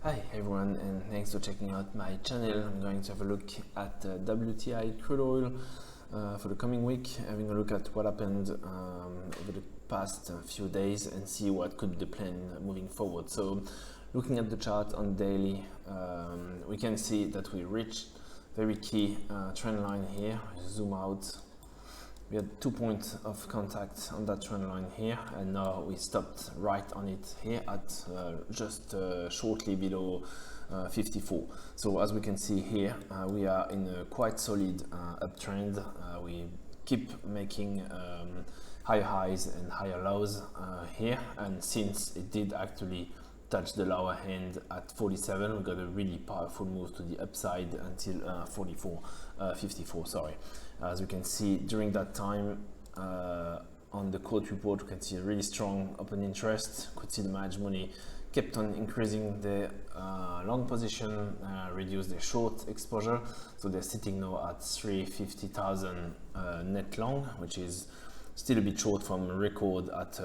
Hi everyone, and thanks for checking out my channel. I'm going to have a look at WTI crude oil for the coming week, having a look at what happened over the past few days and see what could be the plan moving forward. So looking at the chart on daily, we can see that we reached very key trend line here. Zoom out. We had 2 points of contact on that trend line here, and now we stopped right on it here at just shortly below 54. So as we can see here, we are in a quite solid uptrend. We keep making higher highs and higher lows here, and since it did actually touch the lower end at 47, we got a really powerful move to the upside until 54, sorry. As you can see, during that time on the quote report, you can see a really strong open interest. Could see the managed money kept on increasing their long position, reduce their short exposure. So they're sitting now at 350,000 net long, which is still a bit short from a record at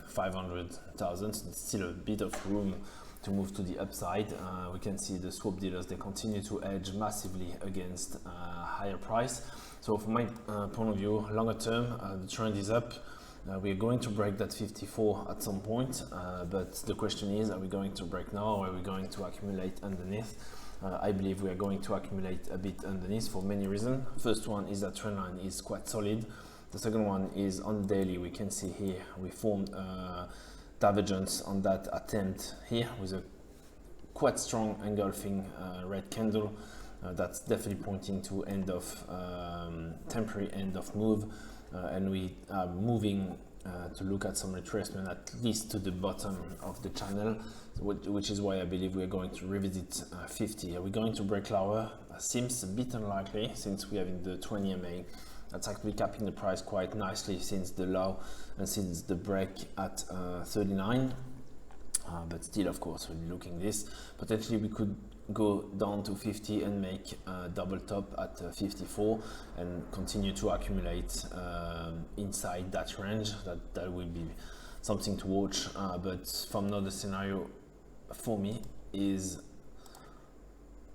500,000. So there's still a bit of room to move to the upside. We can see the swap dealers, they continue to edge massively against higher price. So from my point of view, longer term, the trend is up. We are going to break that 54 at some point, but the question is, are we going to break now, or are we going to accumulate underneath? I believe we are going to accumulate a bit underneath for many reasons. First one is that trend line is quite solid. The second one is on daily, we can see here, we formed divergence on that attempt here with a quite strong engulfing red candle. That's definitely pointing to end of temporary end of move, and we are moving to look at some retracement at least to the bottom of the channel, which is why I believe we are going to revisit 50. Are we going to break lower? Seems a bit unlikely, since we have in the 20 MA. That's actually capping the price quite nicely since the low and since the break at 39. But still, of course, when looking this, potentially we could go down to 50 and make a double top at 54 and continue to accumulate inside that range. That will be something to watch. But from now, the scenario for me is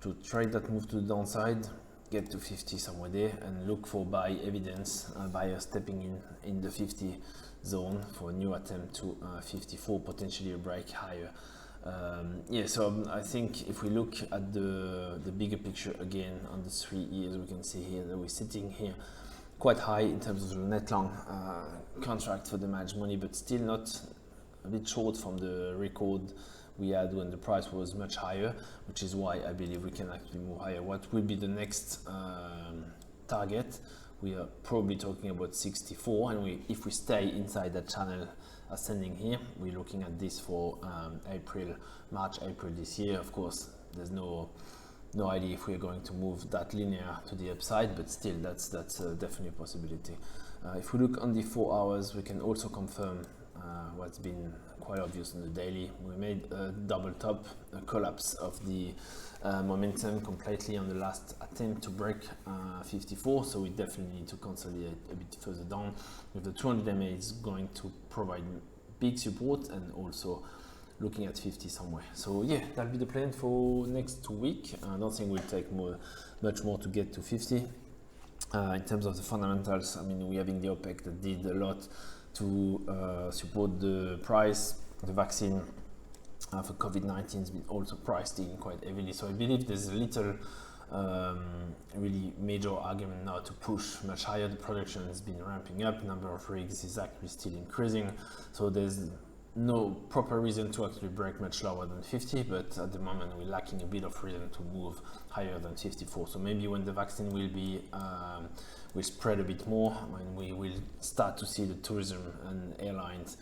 to trade that move to the downside, get to 50 somewhere there, and look for buy evidence, buyers stepping in the 50 zone for a new attempt to 54, potentially a break higher. So I think if we look at the bigger picture again on the 3 years, we can see here that we're sitting here quite high in terms of the net long contract for the managed money, but still not a bit short from the record we had when the price was much higher, which is why I believe we can actually move higher. What will be the next target? We are probably talking about 64, and if we stay inside that channel ascending here, we're looking at this for March, April this year. Of course, there's no idea if we're going to move that linear to the upside, but still that's definitely a possibility. If we look on the 4 hours, we can also confirm what's been quite obvious on the daily. We made a double top, a collapse of the momentum completely on the last attempt to break 54, so we definitely need to consolidate a bit further down. With the 200 MA is going to provide big support, and also looking at 50 somewhere. So yeah, that'll be the plan for next week. I don't think we'll take much more to get to 50. In terms of the fundamentals, I mean, we're having the OPEC that did a lot to support the price. The vaccine for COVID-19 has been also priced in quite heavily. So I believe there's a little really major argument now to push much higher. The production has been ramping up, number of rigs is actually still increasing. So there's no proper reason to actually break much lower than 50, but at the moment we're lacking a bit of reason to move higher than 54. So maybe when the vaccine will spread a bit more, when we will start to see the tourism and airlines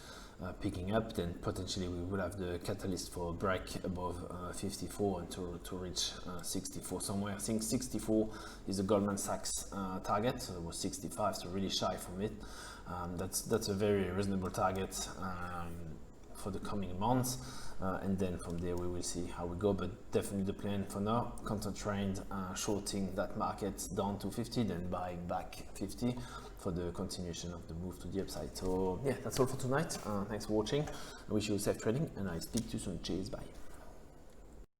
picking up, then potentially we will have the catalyst for a break above 54 and to reach 64 somewhere. I think 64 is a Goldman Sachs target, so it was 65, so really shy from it. That's a very reasonable target for the coming months, and then from there we will see how we go, but definitely the plan for now, concentrate shorting that market down to 50, then buying back 50 for the continuation of the move to the upside. So yeah, that's all for tonight. Thanks for watching. I wish you safe trading, and I speak to you soon. Cheers, bye.